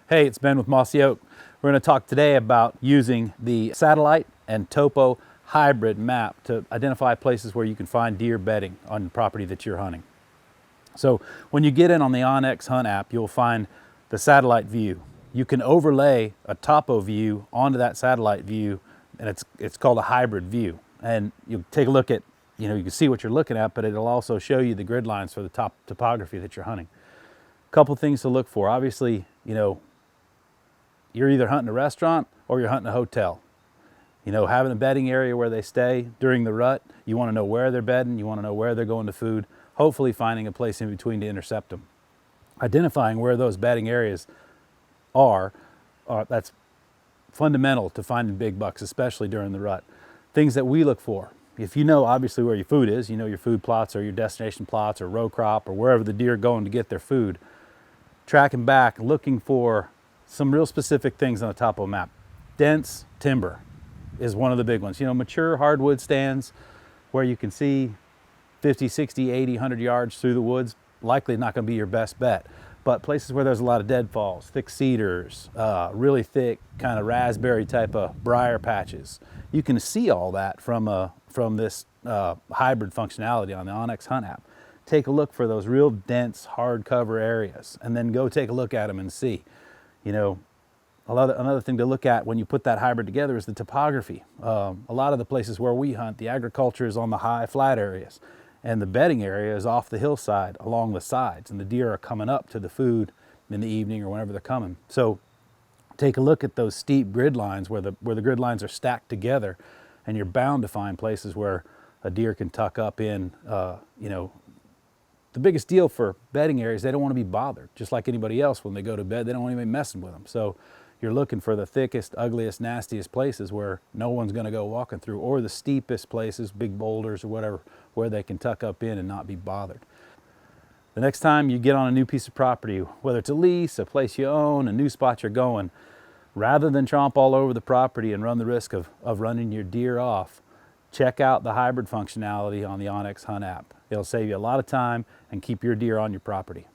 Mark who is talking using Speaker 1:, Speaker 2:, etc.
Speaker 1: Hey, it's Ben with Mossy. We're going to talk today about using the satellite and topo hybrid map to identify places where you can find deer bedding on the property that you're hunting. So when you get in on the onX Hunt app, you'll find the satellite view. You can overlay a topo view onto that satellite view, and it's called a hybrid view. And you take a look at, you can see what you're looking at, but it'll also show you the grid lines for the top topography that you're hunting. A couple things to look for. Obviously, you're either hunting a restaurant or you're hunting a hotel. Having a bedding area where they stay during the rut, you want to know where they're bedding, you want to know where they're going to food, hopefully finding a place in between to intercept them. Identifying where those bedding areas are that's fundamental to finding big bucks, especially during the rut. Things that we look for. If you know obviously where your food is, your food plots or your destination plots or row crop or wherever the deer are going to get their food, tracking back, looking for some real specific things on the topo map. Dense timber is one of the big ones. Mature hardwood stands where you can see 50, 60, 80, 100 yards through the woods, likely not going to be your best bet. But places where there's a lot of deadfalls, thick cedars, really thick kind of raspberry type of briar patches, you can see all that from this hybrid functionality on the onX Hunt app. Take a look for those real dense hardcover areas and then go take a look at them and see. Another thing to look at when you put that hybrid together is the topography. A lot of the places where we hunt, the agriculture is on the high flat areas and the bedding area is off the hillside along the sides, and the deer are coming up to the food in the evening or whenever they're coming. So take a look at those steep grid lines where the grid lines are stacked together, and you're bound to find places where a deer can tuck up in. The biggest deal for bedding areas, they don't want to be bothered. Just like anybody else, when they go to bed, they don't want anybody messing with them. So you're looking for the thickest, ugliest, nastiest places where no one's going to go walking through, or the steepest places, big boulders or whatever, where they can tuck up in and not be bothered. The next time you get on a new piece of property, whether it's a lease, a place you own, a new spot you're going, rather than chomp all over the property and run the risk of running your deer off, check out the hybrid functionality on the onX Hunt app. It'll save you a lot of time and keep your deer on your property.